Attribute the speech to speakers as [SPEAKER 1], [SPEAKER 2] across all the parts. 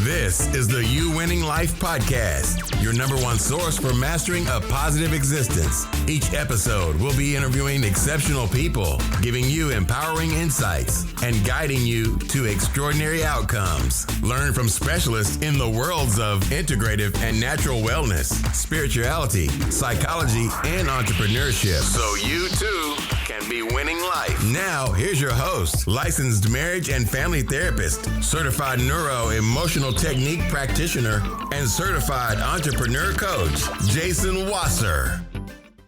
[SPEAKER 1] This is the You Winning Life Podcast, your number one source for mastering a positive existence. Each episode will be interviewing exceptional people, giving you empowering insights, and guiding you to extraordinary outcomes. Learn from specialists in the worlds of integrative and natural wellness, spirituality, psychology, and entrepreneurship, so you too can be winning life. Now, here's your host, licensed marriage and family therapist, certified neuro-emotional technique practitioner, and certified entrepreneur coach, Jason Wasser.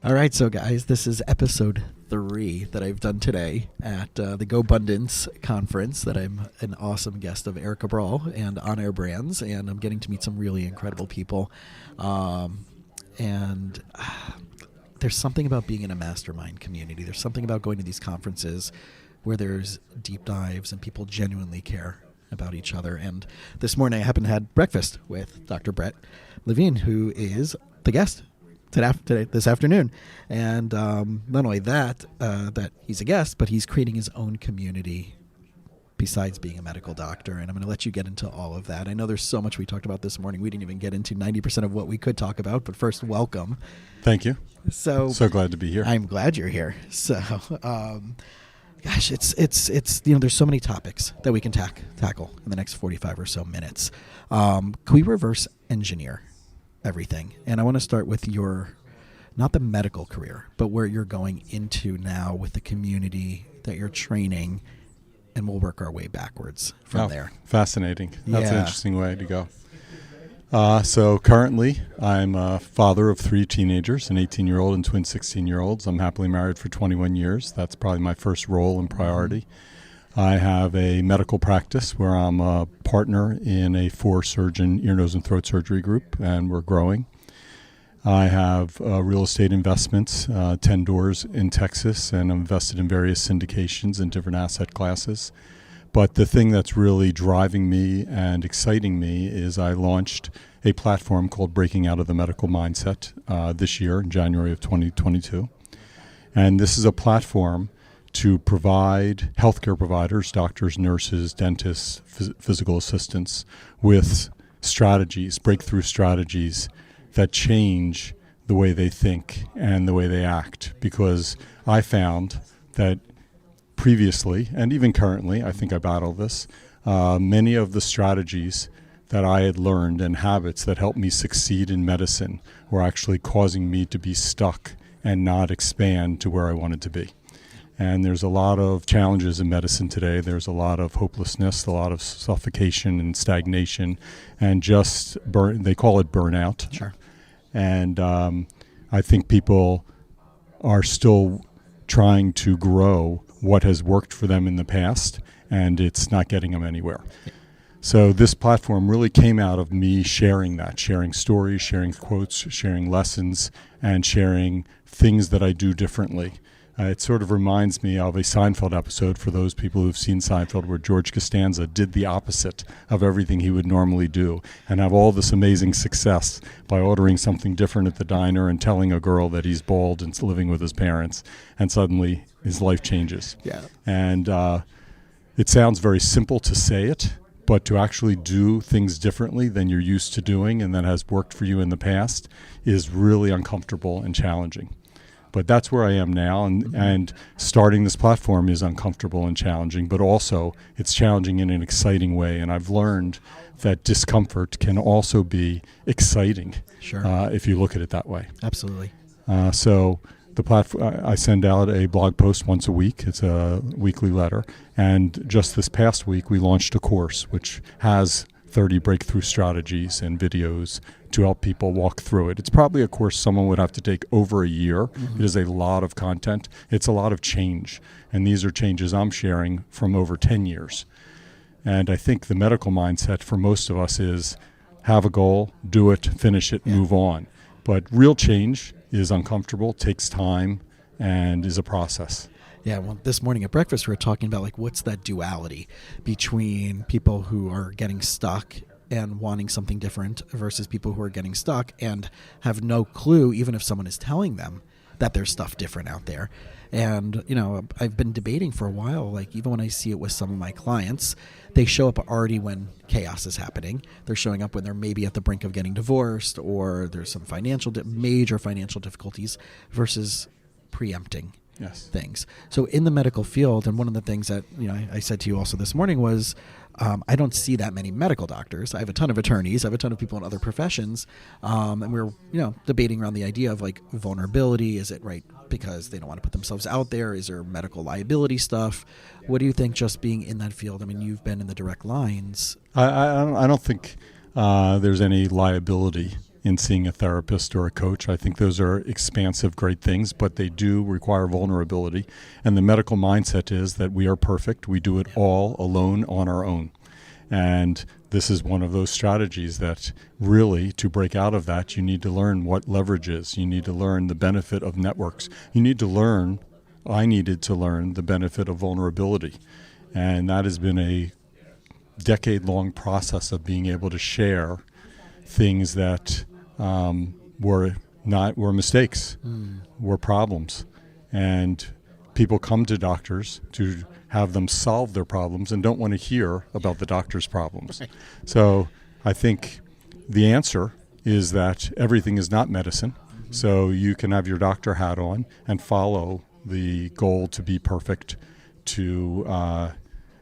[SPEAKER 2] All right, so guys, this is episode 3 that I've done today at the GoBundance conference that I'm an awesome guest of Erica Brawl and On Air Brands, and I'm getting to meet some really incredible people. There's something about being in a mastermind community. There's something about going to these conferences where there's deep dives and people genuinely care about each other. And this morning I happened to have breakfast with Dr. Brett Levine, who is the guest this afternoon. And not only that he's a guest, but he's creating his own community besides being a medical doctor. And I'm going to let you get into all of that. I know there's so much we talked about this morning. We didn't even get into 90% of what we could talk about. But first, welcome.
[SPEAKER 3] Thank you.
[SPEAKER 2] So
[SPEAKER 3] glad to be here.
[SPEAKER 2] I'm glad you're here. So, gosh, it's there's so many topics that we can tackle in the next 45 or so minutes. Can we reverse engineer everything? And I want to start with not the medical career, but where you're going into now with the community that you're training, and we'll work our way backwards from there. Fascinating.
[SPEAKER 3] That's an interesting way to go. So currently, I'm a father of 3 teenagers, an 18-year-old and twin 16-year-olds. I'm happily married for 21 years. That's probably my first role and priority. I have a medical practice where I'm a partner in a 4-surgeon ear, nose, and throat surgery group, and we're growing. I have real estate investments, 10 doors in Texas, and I'm invested in various syndications in different asset classes. But the thing that's really driving me and exciting me is I launched a platform called Breaking Out of the Medical Mindset this year in January of 2022. And this is a platform to provide healthcare providers, doctors, nurses, dentists, physical assistants with strategies, breakthrough strategies that change the way they think and the way they act. Because I found that previously, and even currently, I think I battle this, many of the strategies that I had learned and habits that helped me succeed in medicine were actually causing me to be stuck and not expand to where I wanted to be. And there's a lot of challenges in medicine today. There's a lot of hopelessness, a lot of suffocation and stagnation, and just they call it burnout.
[SPEAKER 2] Sure.
[SPEAKER 3] And I think people are still trying to grow what has worked for them in the past, and it's not getting them anywhere. So this platform really came out of me sharing stories, sharing quotes, sharing lessons, and sharing things that I do differently. It sort of reminds me of a Seinfeld episode, for those people who've seen Seinfeld, where George Costanza did the opposite of everything he would normally do and have all this amazing success by ordering something different at the diner and telling a girl that he's bald and living with his parents, and suddenly his life changes.
[SPEAKER 2] Yeah.
[SPEAKER 3] And it sounds very simple to say it, but to actually do things differently than you're used to doing and that has worked for you in the past is really uncomfortable and challenging. But that's where I am now, and starting this platform is uncomfortable and challenging, but also it's challenging in an exciting way. And I've learned that discomfort can also be exciting.
[SPEAKER 2] Sure.
[SPEAKER 3] If you look at it that way.
[SPEAKER 2] Absolutely.
[SPEAKER 3] So the platform, I send out a blog post once a week. It's a weekly letter. And just this past week, we launched a course which has 30 breakthrough strategies and videos to help people walk through it. It's probably a course someone would have to take over a year. Mm-hmm. It is a lot of content. It's a lot of change. And these are changes I'm sharing from over 10 years. And I think the medical mindset for most of us is have a goal, do it, finish it, move on. But real change is uncomfortable, takes time, and is a process.
[SPEAKER 2] Yeah, well, this morning at breakfast we were talking about what's that duality between people who are getting stuck and wanting something different versus people who are getting stuck and have no clue, even if someone is telling them, that there's stuff different out there. And, I've been debating for a while, like even when I see it with some of my clients, they show up already when chaos is happening. They're showing up when they're maybe at the brink of getting divorced or there's some major financial difficulties versus preempting things. So in the medical field, and one of the things that I said to you also this morning was, I don't see that many medical doctors. I have a ton of attorneys. I have a ton of people in other professions. And we're, debating around the idea of like vulnerability. Is it right because they don't want to put themselves out there? Is there medical liability stuff? What do you think just being in that field? I mean, you've been in the direct lines.
[SPEAKER 3] I don't think there's any liability in seeing a therapist or a coach. I think those are expansive, great things, but they do require vulnerability. And the medical mindset is that we are perfect. We do it all alone on our own. And this is one of those strategies that really, to break out of that, you need to learn what leverage is. You need to learn the benefit of networks. I needed to learn the benefit of vulnerability. And that has been a decade-long process of being able to share things that were mistakes, were problems. And people come to doctors to have them solve their problems and don't want to hear about the doctor's problems. Right. So I think the answer is that everything is not medicine. Mm-hmm. So you can have your doctor hat on and follow the goal to be perfect, to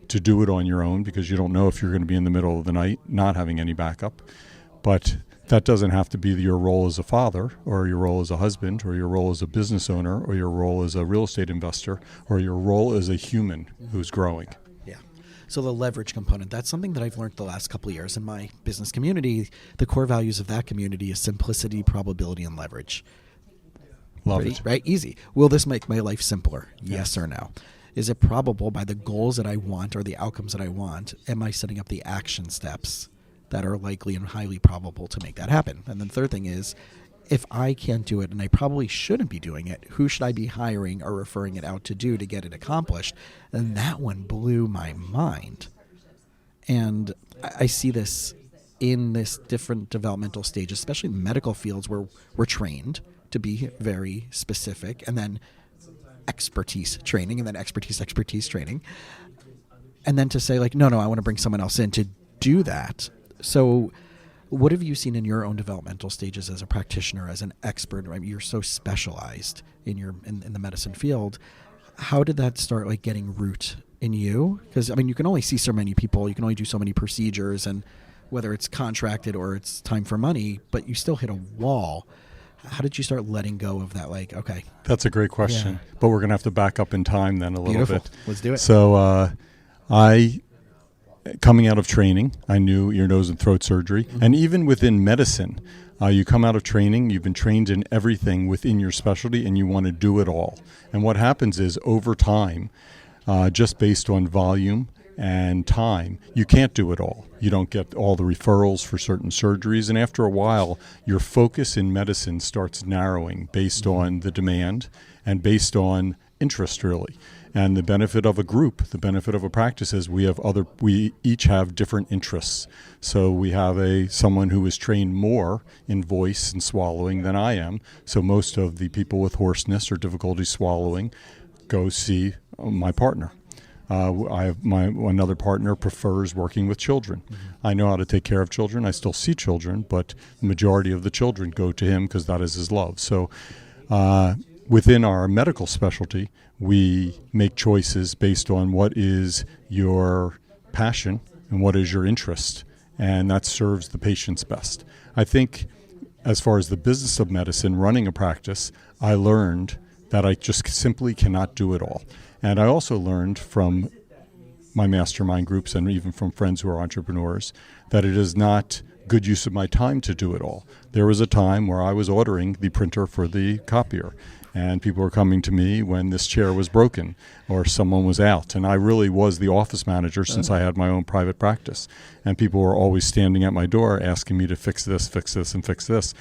[SPEAKER 3] do it on your own, because you don't know if you're going to be in the middle of the night not having any backup. But that doesn't have to be your role as a father or your role as a husband or your role as a business owner or your role as a real estate investor or your role as a human who's growing.
[SPEAKER 2] Yeah. So the leverage component, that's something that I've learned the last couple of years in my business community. The core values of that community is simplicity, probability, and leverage.
[SPEAKER 3] Love it.
[SPEAKER 2] Right? Easy. Will this make my life simpler? Yes or no? Is it probable by the goals that I want or the outcomes that I want? Am I setting up the action steps that are likely and highly probable to make that happen? And then the third thing is, if I can't do it and I probably shouldn't be doing it, who should I be hiring or referring it out to do to get it accomplished? And that one blew my mind. And I see this in this different developmental stages, especially in medical fields where we're trained to be very specific, and then expertise training, and then expertise training. And then to say like, no, I want to bring someone else in to do that. So what have you seen in your own developmental stages as a practitioner, as an expert? I mean, you're so specialized in the medicine field. How did that start like getting root in you? Because I mean, you can only see so many people, you can only do so many procedures, and whether it's contracted or it's time for money, but you still hit a wall. How did you start letting go of that? Like, okay.
[SPEAKER 3] That's a great question, but we're going to have to back up in time then a little bit.
[SPEAKER 2] Let's do it.
[SPEAKER 3] So coming out of training, I knew ear, nose, and throat surgery. Mm-hmm. And even within medicine, you come out of training, you've been trained in everything within your specialty, and you want to do it all. And what happens is, over time, just based on volume and time, you can't do it all. You don't get all the referrals for certain surgeries. And after a while, your focus in medicine starts narrowing based on the demand and based on interest, really. And the benefit of a group, the benefit of a practice is we each have different interests. So we have someone who is trained more in voice and swallowing than I am. So most of the people with hoarseness or difficulty swallowing go see my partner. I have another partner prefers working with children. Mm-hmm. I know how to take care of children. I still see children, but the majority of the children go to him because that is his love. So within our medical specialty, we make choices based on what is your passion and what is your interest, and that serves the patients best. I think as far as the business of medicine, running a practice, I learned that I just simply cannot do it all. And I also learned from my mastermind groups and even from friends who are entrepreneurs that it is not good use of my time to do it all. There was a time where I was ordering the printer for the copier, and people were coming to me when this chair was broken or someone was out. And I really was the office manager since I had my own private practice. And people were always standing at my door asking me to fix this, and fix this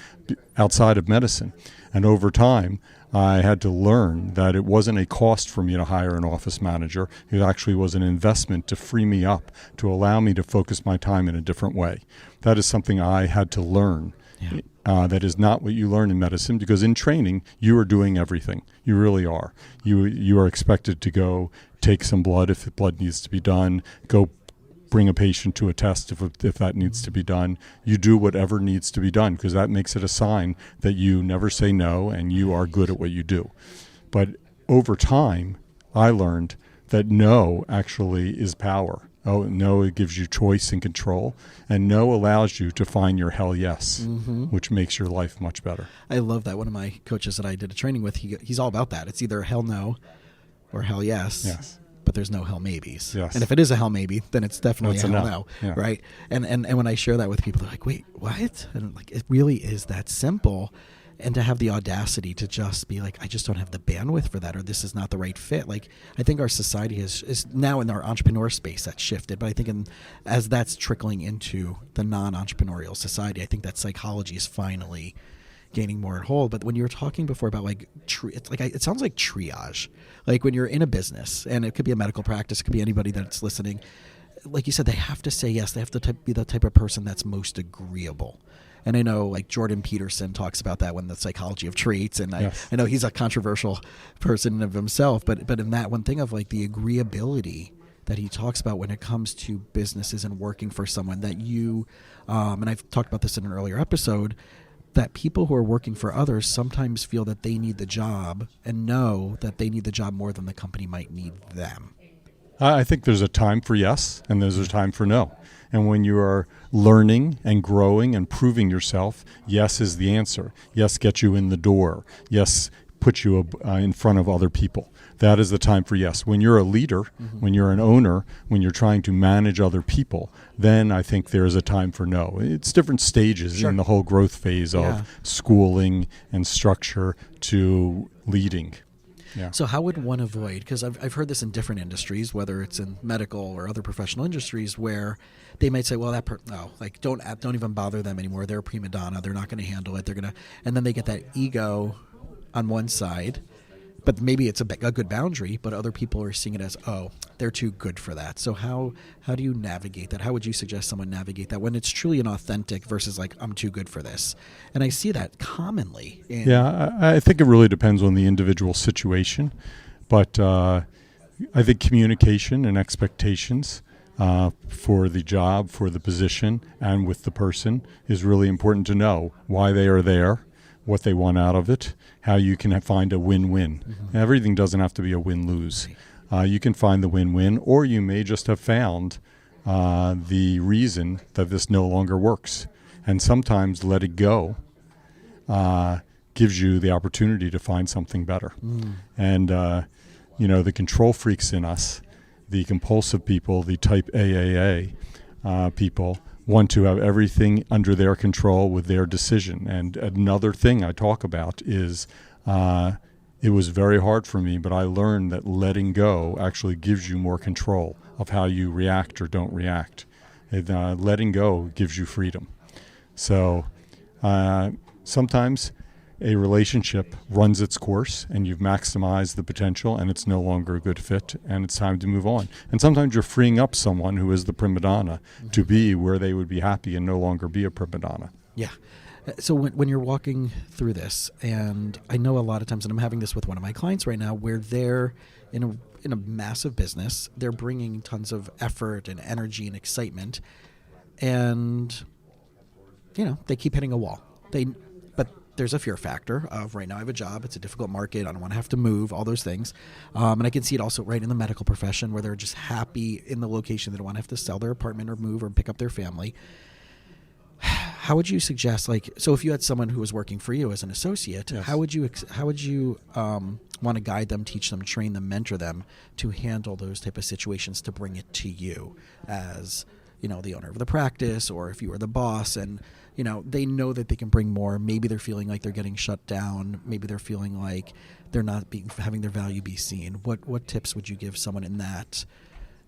[SPEAKER 3] outside of medicine. And over time, I had to learn that it wasn't a cost for me to hire an office manager. It actually was an investment to free me up, to allow me to focus my time in a different way. That is something I had to learn That is not what you learn in medicine, because in training, you are doing everything. You really are. You are expected to go take some blood if blood needs to be done, go bring a patient to a test if that needs to be done. You do whatever needs to be done, because that makes it a sign that you never say no and you are good at what you do. But over time, I learned that no actually is power. Oh, no, it gives you choice and control. And no allows you to find your hell yes, which makes your life much better.
[SPEAKER 2] I love that. One of my coaches that I did a training with, he's all about that. It's either hell no or hell yes.
[SPEAKER 3] Yes.
[SPEAKER 2] But there's no hell maybes.
[SPEAKER 3] Yes.
[SPEAKER 2] And if it is a hell maybe, then it's definitely a hell no.
[SPEAKER 3] Yeah.
[SPEAKER 2] Right? And when I share that with people, they're like, wait, what? And I'm like, it really is that simple. And to have the audacity to just be like, I just don't have the bandwidth for that, or this is not the right fit. Like, I think our society is now in our entrepreneur space that's shifted, but I think as that's trickling into the non-entrepreneurial society, I think that psychology is finally gaining more hold. But when you were talking before about like, it sounds like triage. Like when you're in a business, and it could be a medical practice, it could be anybody that's listening. Like you said, they have to say yes. They have to be the type of person that's most agreeable. And I know like Jordan Peterson talks about that when the psychology of traits. And
[SPEAKER 3] yes.
[SPEAKER 2] I know he's a controversial person of himself, but in that one thing of like the agreeability that he talks about when it comes to businesses and working for someone that you, and I've talked about this in an earlier episode, that people who are working for others sometimes feel that they need the job and know that they need the job more than the company might need them.
[SPEAKER 3] I think there's a time for yes and there's a time for no. And when you are learning and growing and proving yourself, yes is the answer. Yes gets you in the door. Yes puts you in front of other people. That is the time for yes. When you're a leader, when you're an owner, when you're trying to manage other people, then I think there's a time for no. It's different stages in the whole growth phase of schooling and structure to leading. Yeah.
[SPEAKER 2] So how would one avoid, because I've heard this in different industries, whether it's in medical or other professional industries, where they might say, well, don't even bother them anymore. They're a prima donna. They're not going to handle it. And then they get that ego on one side, but maybe it's a good boundary, but other people are seeing it as, oh, they're too good for that. So how do you navigate that? How would you suggest someone navigate that when it's truly an authentic versus like, I'm too good for this? And I see that commonly.
[SPEAKER 3] I think it really depends on the individual situation, but I think communication and expectations for the job, for the position, and with the person is really important to know why they are there, what they want out of it, how you can find a win-win. Everything doesn't have to be a win-lose. You can find the win-win, or you may just have found the reason that this no longer works. And sometimes let it go gives you the opportunity to find something better. And, the control freaks in us, the compulsive people, the type AAA people, want to have everything under their control with their decision. And another thing I talk about is it was very hard for me, but I learned that letting go actually gives you more control of how you react or don't react. Letting go gives you freedom. So sometimes a relationship runs its course and you've maximized the potential and it's no longer a good fit and it's time to move on. And sometimes you're freeing up someone who is the prima donna to be where they would be happy and no longer be a prima donna.
[SPEAKER 2] Yeah. So when you're walking through this, and I know a lot of times, and I'm having this with one of my clients right now, where they're in a massive business, they're bringing tons of effort and energy and excitement, and they keep hitting a wall. But there's a fear factor of right now I have a job, it's a difficult market, I don't want to have to move, all those things. And I can see it also right in the medical profession where they're just happy in the location. They don't want to have to sell their apartment or move or pick up their family. How would you suggest, so if you had someone who was working for you as an associate,
[SPEAKER 3] yes.
[SPEAKER 2] how would you want to guide them, teach them, train them, mentor them to handle those type of situations to bring it to you as, the owner of the practice, or if you were the boss and, they know that they can bring more. Maybe they're feeling like they're getting shut down. Maybe they're feeling like they're not having their value be seen. What tips would you give someone in that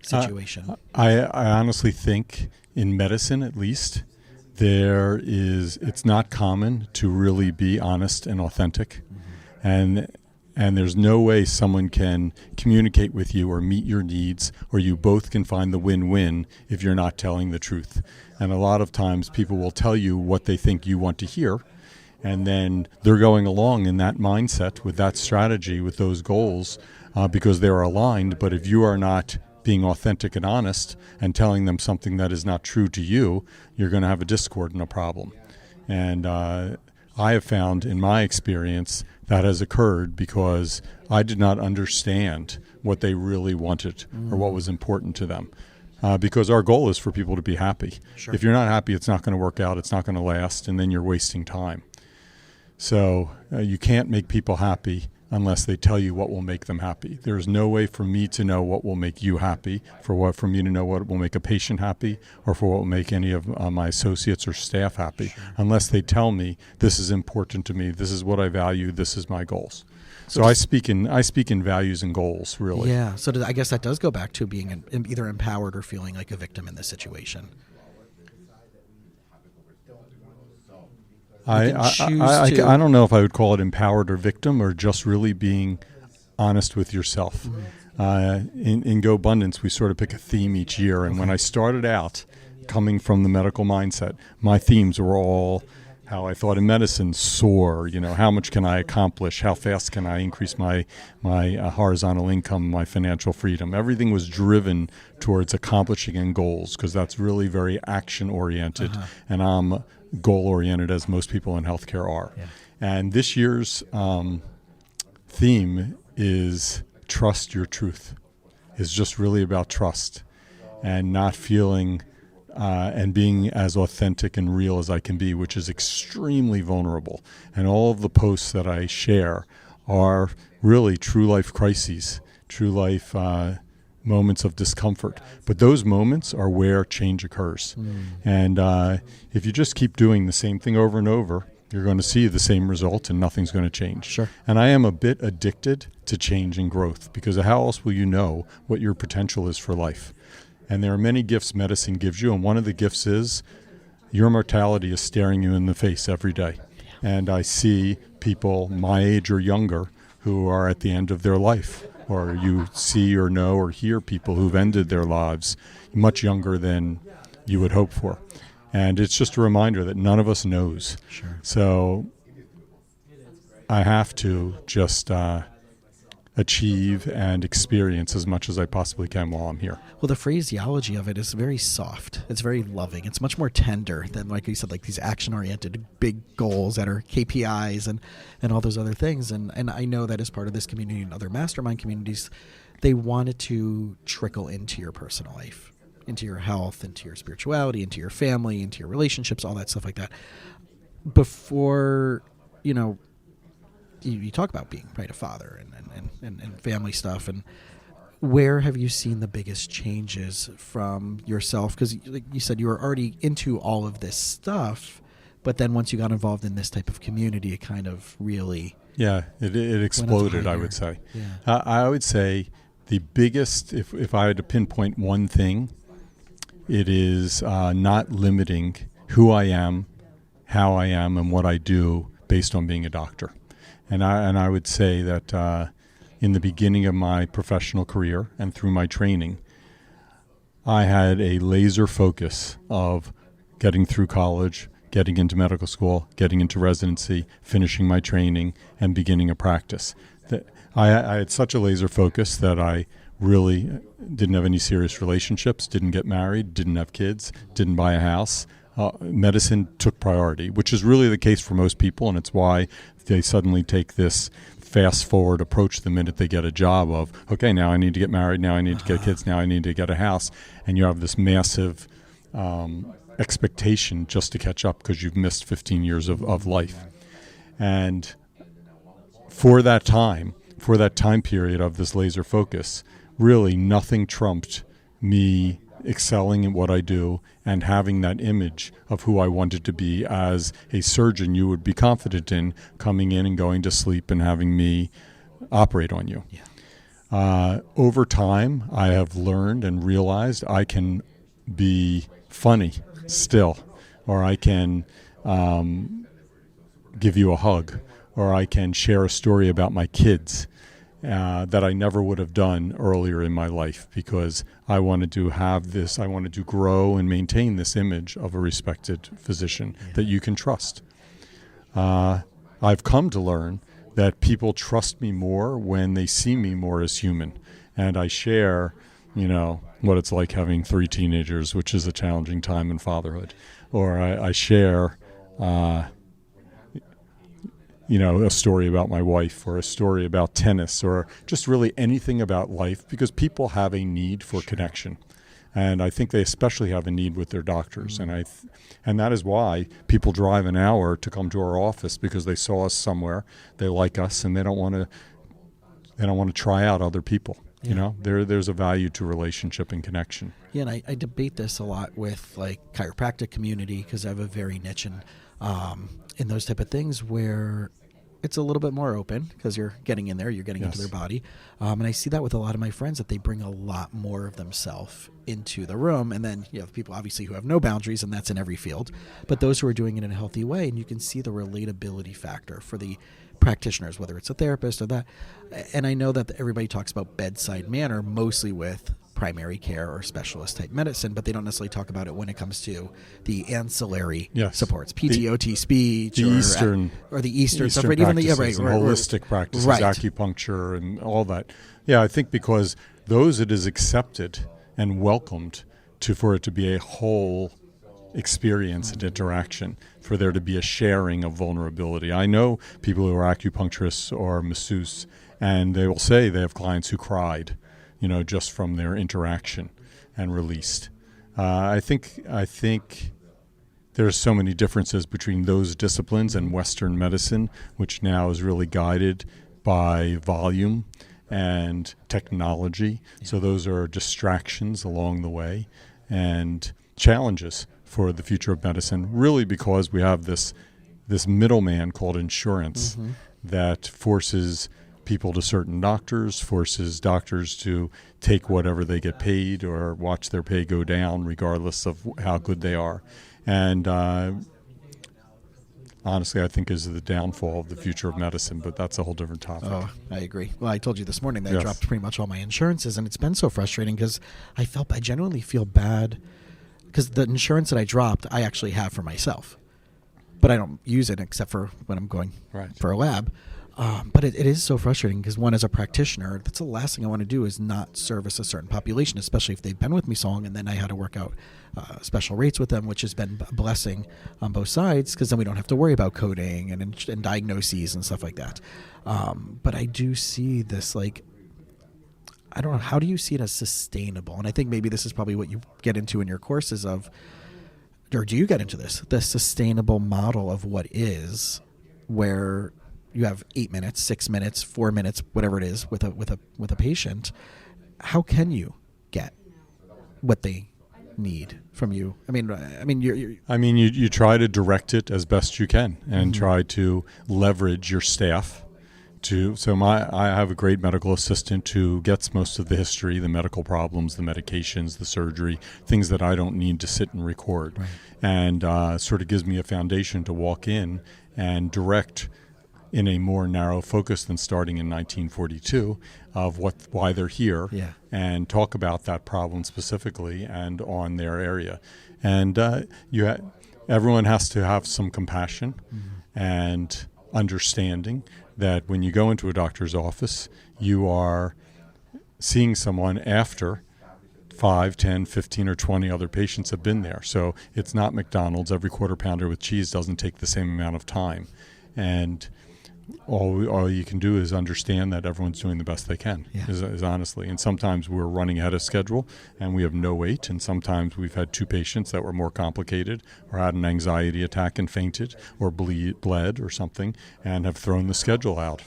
[SPEAKER 2] situation?
[SPEAKER 3] I honestly think in medicine, at least, it's not common to really be honest and authentic. And And there's no way someone can communicate with you or meet your needs, or you both can find the win-win if you're not telling the truth. And a lot of times people will tell you what they think you want to hear, and then they're going along in that mindset with that strategy, with those goals, because they're aligned. But if you are not being authentic and honest and telling them something that is not true to you, you're going to have a discord and a problem. And I have found in my experience that has occurred because I did not understand what they really wanted or what was important to them. Because our goal is for people to be happy.
[SPEAKER 2] Sure.
[SPEAKER 3] If you're not happy, it's not going to work out, it's not going to last, and then you're wasting time. So you can't make people happy unless they tell you what will make them happy. There's no way for me to know what will make you happy, for me to know what will make a patient happy, or for what will make any of my associates or staff happy, unless they tell me this is important to me, this is what I value, this is my goals. So I speak in values and goals, really.
[SPEAKER 2] Yeah. So I guess that does go back to being either empowered or feeling like a victim in this situation.
[SPEAKER 3] I don't know if I would call it empowered or victim, or just really being honest with yourself. In GoBundance, we sort of pick a theme each year. And when I started out coming from the medical mindset, my themes were all how I thought in medicine, soar, how much can I accomplish? How fast can I increase my horizontal income, my financial freedom? Everything was driven towards accomplishing end goals, because that's really very action-oriented. And I'm goal-oriented, as most people in healthcare are. Yeah. And this year's theme is trust your truth. It's just really about trust and not feeling and being as authentic and real as I can be, which is extremely vulnerable. And all of the posts that I share are really true life crises, true life moments of discomfort. But those moments are where change occurs. And if you just keep doing the same thing over and over, you're going to see the same result and nothing's going to change.
[SPEAKER 2] Sure.
[SPEAKER 3] And I am a bit addicted to change and growth, because how else will you know what your potential is for life? And there are many gifts medicine gives you, and one of the gifts is your mortality is staring you in the face every day. And I see people my age or younger who are at the end of their life, or you see or know or hear people who've ended their lives much younger than you would hope for. And it's just a reminder that none of us knows.
[SPEAKER 2] Sure.
[SPEAKER 3] So I have to just achieve and experience as much as I possibly can while I'm here.
[SPEAKER 2] Well, the phraseology of it is very soft. It's very loving. It's much more tender than, like you said, like these action-oriented big goals that are KPIs and all those other things. And I know that as part of this community and other mastermind communities, they want it to trickle into your personal life, into your health, into your spirituality, into your family, into your relationships, all that stuff like that. Before, you talk about being a father and family stuff, and where have you seen the biggest changes from yourself? Because like you said, you were already into all of this stuff, but then once you got involved in this type of community, it kind of really
[SPEAKER 3] it exploded. I would say.
[SPEAKER 2] Yeah.
[SPEAKER 3] I would say the biggest, if I had to pinpoint one thing, it is not limiting who I am, how I am, and what I do based on being a doctor. And I would say that in the beginning of my professional career and through my training, I had a laser focus of getting through college, getting into medical school, getting into residency, finishing my training, and beginning a practice. I had such a laser focus that I really didn't have any serious relationships, didn't get married, didn't have kids, didn't buy a house. Medicine took priority, which is really the case for most people, and it's why they suddenly take this fast-forward approach the minute they get a job of, okay, now I need to get married, now I need to get kids, now I need to get a house, and you have this massive expectation just to catch up because you've missed 15 years of life. And for that time period of this laser focus, really nothing trumped me excelling in what I do and having that image of who I wanted to be as a surgeon you would be confident in, coming in and going to sleep and having me operate on you. Yeah. Over time, I have learned and realized I can be funny still, or I can give you a hug, or I can share a story about my kids that I never would have done earlier in my life, because I wanted to have this, I wanted to grow and maintain this image of a respected physician that you can trust. I've come to learn that people trust me more when they see me more as human. And I share, what it's like having 3 teenagers, which is a challenging time in fatherhood. Or I share, a story about my wife, or a story about tennis, or just really anything about life, because people have a need for connection. And I think they especially have a need with their doctors. And that is why people drive an hour to come to our office, because they saw us somewhere, they like us, and they don't want to try out other people.
[SPEAKER 2] Yeah.
[SPEAKER 3] There's a value to relationship and connection.
[SPEAKER 2] Yeah, and I debate this a lot with chiropractic community, because I have a very niche in those type of things where it's a little bit more open, because you're getting in there, you're getting into their body. And I see that with a lot of my friends, that they bring a lot more of themselves into the room. And then you have people obviously who have no boundaries, and that's in every field, but those who are doing it in a healthy way. And you can see the relatability factor for the practitioners, whether it's a therapist or that. And I know that everybody talks about bedside manner mostly with primary care or specialist type medicine, but they don't necessarily talk about it when it comes to the ancillary supports, PTOT, speech, or the Eastern stuff, right? Even
[SPEAKER 3] holistic practices, acupuncture, and all that. Yeah, I think because those it is accepted and welcomed for it to be a whole experience and interaction, for there to be a sharing of vulnerability. I know people who are acupuncturists or masseuses, and they will say they have clients who cried, just from their interaction and released. I think there's so many differences between those disciplines and Western medicine, which now is really guided by volume and technology. Yeah. So those are distractions along the way and challenges for the future of medicine, really, because we have this middleman called insurance that forces people to certain doctors, forces doctors to take whatever they get paid or watch their pay go down regardless of how good they are. And honestly, I think is the downfall of the future of medicine, but that's a whole different topic.
[SPEAKER 2] Oh, I agree. Well, I told you this morning that I dropped pretty much all my insurances, and it's been so frustrating because I genuinely feel bad, because the insurance that I dropped, I actually have for myself, but I don't use it except for when I'm going for a lab. But it is so frustrating, because one, as a practitioner, that's the last thing I want to do is not service a certain population, especially if they've been with me so long, and then I had to work out special rates with them, which has been a blessing on both sides, because then we don't have to worry about coding and diagnoses and stuff like that. But I do see this, I don't know, how do you see it as sustainable? And I think maybe this is probably what you get into in your courses or do you get into this, the sustainable model of what is, where you have 8 minutes, 6 minutes, 4 minutes, whatever it is, with a patient. How can you get what they need from you? You
[SPEAKER 3] try to direct it as best you can, and try to leverage your staff. I have a great medical assistant who gets most of the history, the medical problems, the medications, the surgery, things that I don't need to sit and record, and sort of gives me a foundation to walk in and direct in a more narrow focus than starting in 1942 of why they're here, and talk about that problem specifically and on their area. And everyone has to have some compassion and understanding that when you go into a doctor's office, you are seeing someone after 5, 10, 15, or 20 other patients have been there. So it's not McDonald's. Every quarter pounder with cheese doesn't take the same amount of time. And all you can do is understand that everyone's doing the best they can, is honestly. And sometimes we're running ahead of schedule and we have no wait. And sometimes we've had 2 patients that were more complicated, or had an anxiety attack and fainted, or bled or something, and have thrown the schedule out.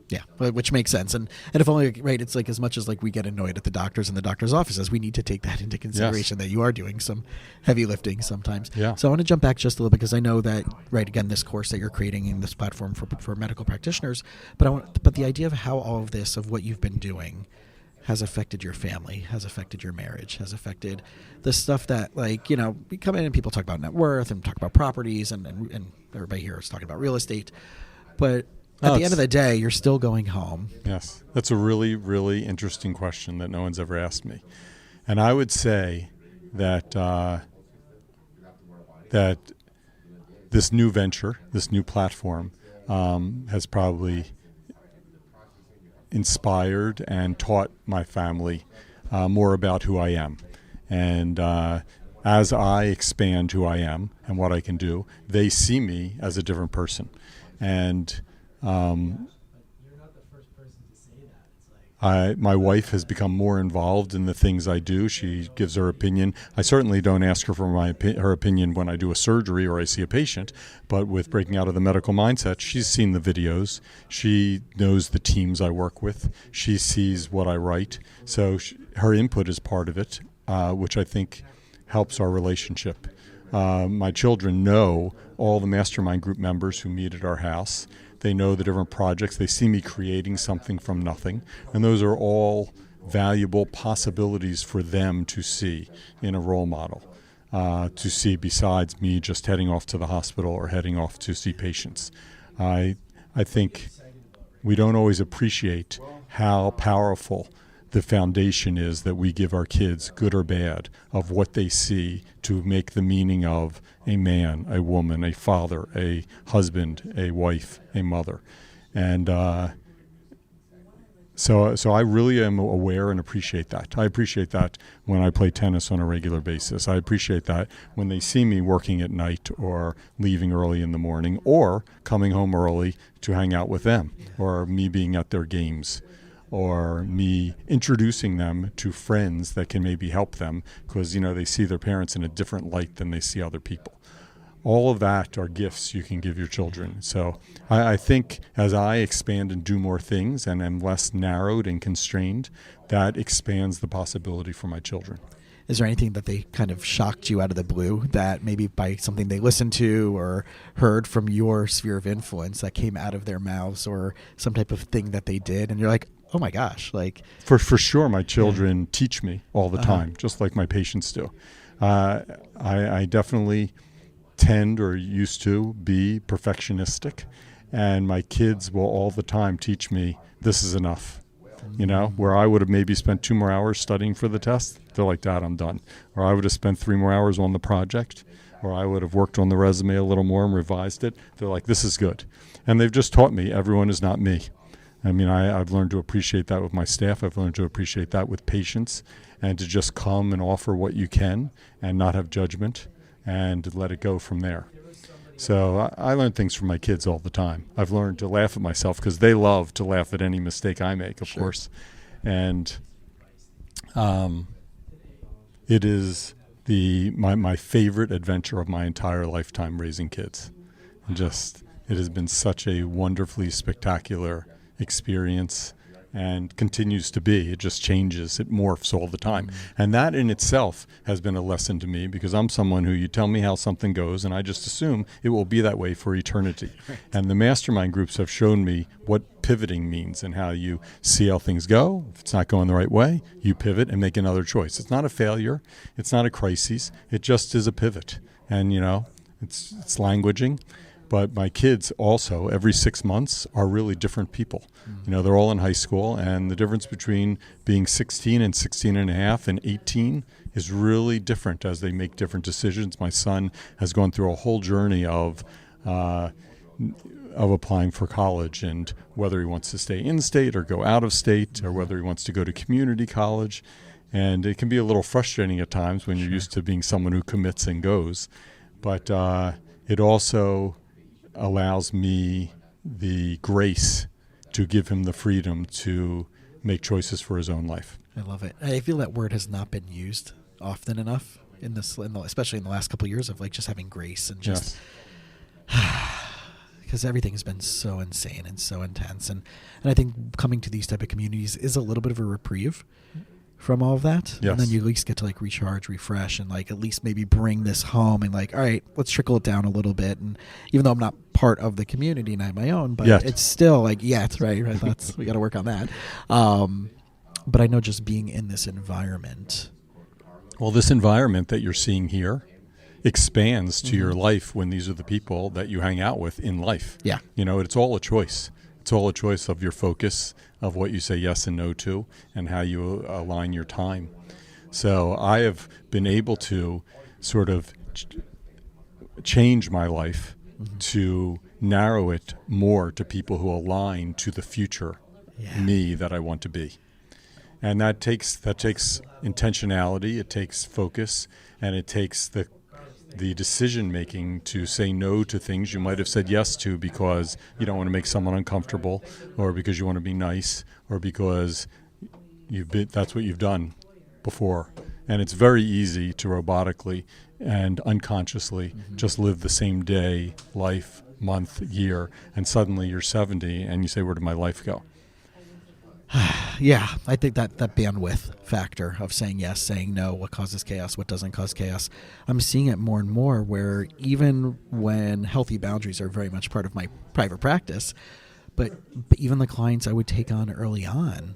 [SPEAKER 2] Yeah, which makes sense. And if only, it's as much as we get annoyed at the doctors and the doctor's offices, we need to take that into consideration, that you are doing some heavy lifting sometimes. Yeah. So I want to jump back just a little bit, because I know that, again, this course that you're creating in this platform for medical practitioners, but the idea of how all of this, of what you've been doing, has affected your family, has affected your marriage, has affected the stuff that, we come in and people talk about net worth and talk about properties, and everybody here is talking about real estate, but At the end of the day, you're still going home.
[SPEAKER 3] Yes. That's a really, really interesting question that no one's ever asked me. And I would say that that this new venture, this new platform, has probably inspired and taught my family more about who I am. And as I expand who I am and what I can do, they see me as a different person. And my wife has become more involved in the things I do. She gives her opinion. I certainly don't ask her for her opinion when I do a surgery or I see a patient, but with breaking out of the medical mindset, she's seen the videos. She knows the teams I work with. She sees what I write. So her input is part of it, which I think helps our relationship. My children know all the mastermind group members who meet at our house. They know the different projects. They see me creating something from nothing. And those are all valuable possibilities for them to see in a role model, to see besides me just heading off to the hospital or heading off to see patients. I think we don't always appreciate how powerful the foundation is that we give our kids, good or bad, of what they see to make the meaning of a man, a woman, a father, a husband, a wife, a mother. And so I really am aware and appreciate that. I appreciate that when I play tennis on a regular basis. I appreciate that when they see me working at night or leaving early in the morning or coming home early to hang out with them, or me being at their games, or me introducing them to friends that can maybe help them because, they see their parents in a different light than they see other people. All of that are gifts you can give your children. So I think as I expand and do more things and am less narrowed and constrained, that expands the possibility for my children.
[SPEAKER 2] Is there anything that they kind of shocked you out of the blue that maybe by something they listened to or heard from your sphere of influence that came out of their mouths, or some type of thing that they did and you're like, oh my gosh, like
[SPEAKER 3] for sure my children teach me all the time, just like my patients do. I definitely tend or used to be perfectionistic, and my kids will all the time teach me this is enough. Where I would have maybe spent 2 more hours studying for the test, they're like, Dad, I'm done. Or I would have spent 3 more hours on the project, or I would have worked on the resume a little more and revised it. They're like, this is good. And they've just taught me everyone is not me. I mean, I've learned to appreciate that with my staff. I've learned to appreciate that with patients, and to just come and offer what you can and not have judgment and let it go from there. So I learn things from my kids all the time. I've learned to laugh at myself because they love to laugh at any mistake I make, of course. And it is my favorite adventure of my entire lifetime, raising kids. And it has been such a wonderfully spectacular experience, and continues to be. It just changes. It morphs all the time. And that in itself has been a lesson to me, because I'm someone who, you tell me how something goes and I just assume it will be that way for eternity. Right. And the mastermind groups have shown me what pivoting means and how you see how things go. If it's not going the right way, you pivot and make another choice. It's not a failure. It's not a crisis. It just is a pivot. And, it's languaging. But my kids also, every 6 months, are really different people. They're all in high school, and the difference between being 16 and 16 and a half and 18 is really different as they make different decisions. My son has gone through a whole journey of applying for college, and whether he wants to stay in state or go out of state, or whether he wants to go to community college. And it can be a little frustrating at times when you're used to being someone who commits and goes. But it also allows me the grace to give him the freedom to make choices for his own life.
[SPEAKER 2] I love it. I feel that word has not been used often enough especially in the last couple of years, of like just having grace and just because everything has been so insane and so intense, and I think coming to these type of communities is a little bit of a reprieve from all of that.
[SPEAKER 3] Yes.
[SPEAKER 2] And then you at least get to like recharge, refresh, and like at least maybe bring this home and like, all right, let's trickle it down a little bit. And even though I'm not part of the community and I have my own, but it's still like, right. That's, we got to work on that. But I know just being in this environment.
[SPEAKER 3] Well, this environment that you're seeing here expands to your life when these are the people that you hang out with in life.
[SPEAKER 2] Yeah.
[SPEAKER 3] It's all a choice. It's all a choice of your focus, of what you say yes and no to, and how you align your time. So I have been able to sort of change my life to narrow it more to people who align to the future me that I want to be. And that takes intentionality, it takes focus, and it takes the decision making to say no to things you might have said yes to because you don't want to make someone uncomfortable, or because you want to be nice, or because that's what you've done before. And it's very easy to robotically and unconsciously just live the same day, life, month, year, and suddenly you're 70 and you say, where did my life go?
[SPEAKER 2] Yeah, I think that bandwidth factor of saying yes, saying no, what causes chaos, what doesn't cause chaos, I'm seeing it more and more where even when healthy boundaries are very much part of my private practice, but even the clients I would take on early on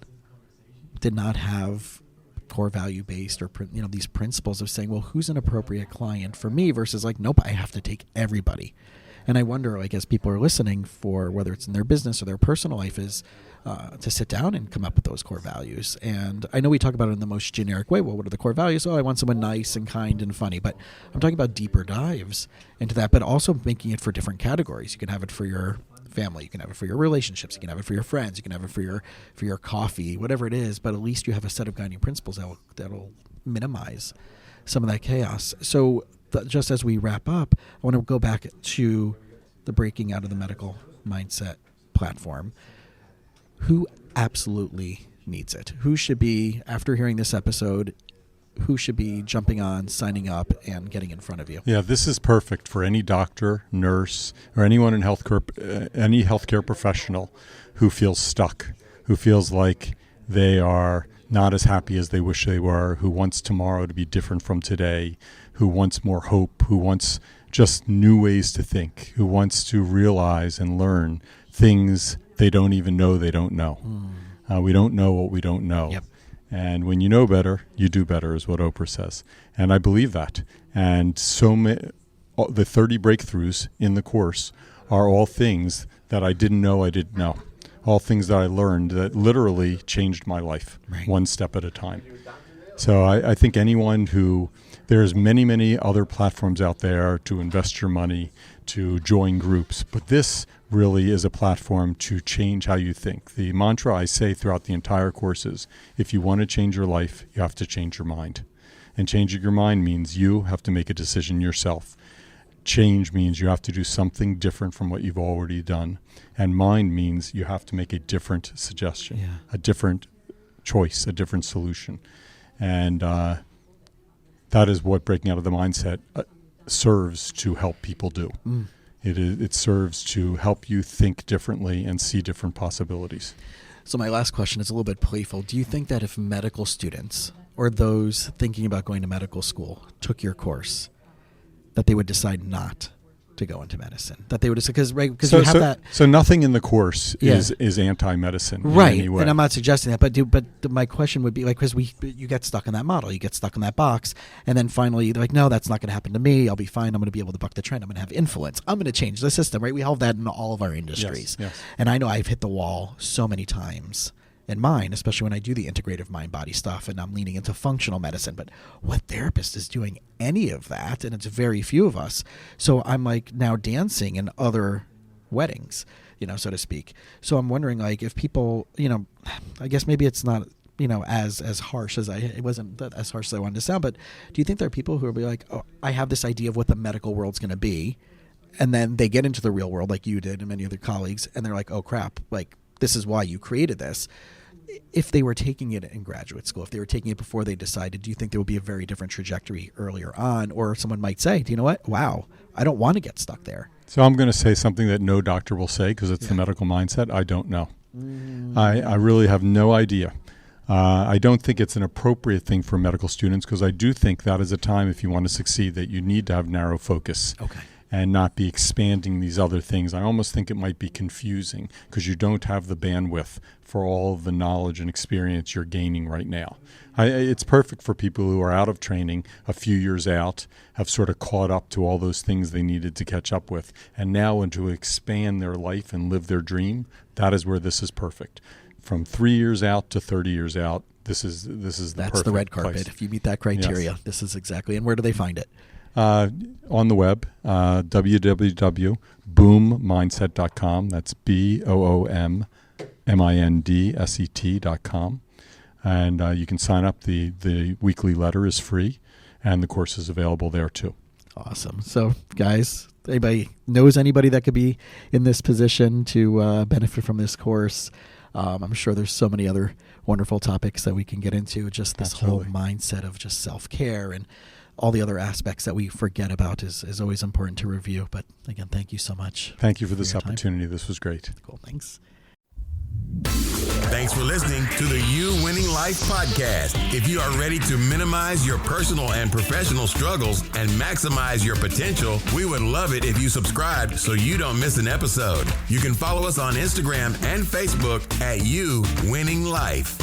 [SPEAKER 2] did not have core value-based or these principles of saying, well, who's an appropriate client for me versus like, nope, I have to take everybody. And I wonder, like, as people are listening, for whether it's in their business or their personal life, is to sit down and come up with those core values. And I know we talk about it in the most generic way. Well, what are the core values? Oh, I want someone nice and kind and funny. But I'm talking about deeper dives into that, but also making it for different categories. You can have it for your family. You can have it for your relationships. You can have it for your friends. You can have it for your coffee, whatever it is. But at least you have a set of guiding principles that'll minimize some of that chaos. So just as we wrap up, I want to go back to the breaking out of the medical mindset platform. Who absolutely needs it? Who should be, after hearing this episode, who should be jumping on, signing up, and getting in front of you?
[SPEAKER 3] Yeah, this is perfect for any doctor, nurse, or anyone in healthcare, any healthcare professional who feels stuck, who feels like they are not as happy as they wish they were, who wants tomorrow to be different from today, who wants more hope, who wants just new ways to think, who wants to realize and learn things they don't even know they don't know. We don't know what we don't know.
[SPEAKER 2] Yep.
[SPEAKER 3] And when you know better, you do better, is what Oprah says. And I believe that. And the 30 breakthroughs in the course are all things that I didn't know I didn't know. All things that I learned that literally changed my life, one step at a time. So I think anyone there's many, many other platforms out there to invest your money, to join groups, but this really is a platform to change how you think. The mantra I say throughout the entire course is, if you want to change your life, you have to change your mind. And changing your mind means you have to make a decision yourself. Change means you have to do something different from what you've already done. And mind means you have to make a different suggestion, a different choice, a different solution. And that is what breaking out of the mindset serves to help people do. It serves to help you think differently and see different possibilities.
[SPEAKER 2] So my last question is a little bit playful. Do you think that if medical students or those thinking about going to medical school took your course, that they would decide not to go into medicine? That they would, because you have that.
[SPEAKER 3] So nothing in the course is anti-medicine in any way.
[SPEAKER 2] And I'm not suggesting that, but my question would be, like, because you get stuck in that model, you get stuck in that box, and then finally you're like, no, that's not going to happen to me. I'll be fine. I'm going to be able to buck the trend. I'm going to have influence. I'm going to change the system. Right? We have that in all of our industries.
[SPEAKER 3] Yes.
[SPEAKER 2] And I know I've hit the wall so many times in mine, especially when I do the integrative mind-body stuff and I'm leaning into functional medicine. But what therapist is doing any of that? And it's very few of us. So I'm like now dancing in other weddings, so to speak. So I'm wondering, like, if people, I guess maybe it's not, as harsh as it wasn't as harsh as I wanted to sound, but do you think there are people who will be like, oh, I have this idea of what the medical world's going to be, and then they get into the real world like you did and many other colleagues, and they're like, oh crap, like, this is why you created this. If they were taking it in graduate school, if they were taking it before they decided, do you think there would be a very different trajectory earlier on? Or someone might say, do you know what? Wow, I don't want to get stuck there.
[SPEAKER 3] So I'm going to say something that no doctor will say because it's the medical mindset. I don't know. I really have no idea. I don't think it's an appropriate thing for medical students because I do think that is a time, if you want to succeed, that you need to have narrow focus.
[SPEAKER 2] Okay.
[SPEAKER 3] and not be expanding these other things. I almost think it might be confusing because you don't have the bandwidth for all of the knowledge and experience you're gaining right now. It's perfect for people who are out of training, a few years out, have sort of caught up to all those things they needed to catch up with, and now want to expand their life and live their dream. That is where this is perfect. From 3 years out to 30 years out, this is the
[SPEAKER 2] That's
[SPEAKER 3] perfect
[SPEAKER 2] the red carpet.
[SPEAKER 3] place.
[SPEAKER 2] If you meet that criteria,
[SPEAKER 3] Yes.
[SPEAKER 2] this is exactly. And where do they find it?
[SPEAKER 3] On the web, www.boommindset.com. That's BOOMMINDSET.com. And you can sign up. The weekly letter is free, and the course is available there too.
[SPEAKER 2] Awesome. So, guys, anybody knows anybody that could be in this position to benefit from this course? I'm sure there's so many other wonderful topics that we can get into. Just this
[SPEAKER 3] Absolutely.
[SPEAKER 2] whole mindset of just self-care and all the other aspects that we forget about is always important to review. But again, thank you so much.
[SPEAKER 3] Thank you for this
[SPEAKER 2] your time.
[SPEAKER 3] opportunity. This was great.
[SPEAKER 2] Cool. Thanks.
[SPEAKER 1] Thanks for listening to the You Winning Life podcast. If you are ready to minimize your personal and professional struggles and maximize your potential, we would love it if you subscribe so you don't miss an episode. You can follow us on Instagram and Facebook at You Winning Life.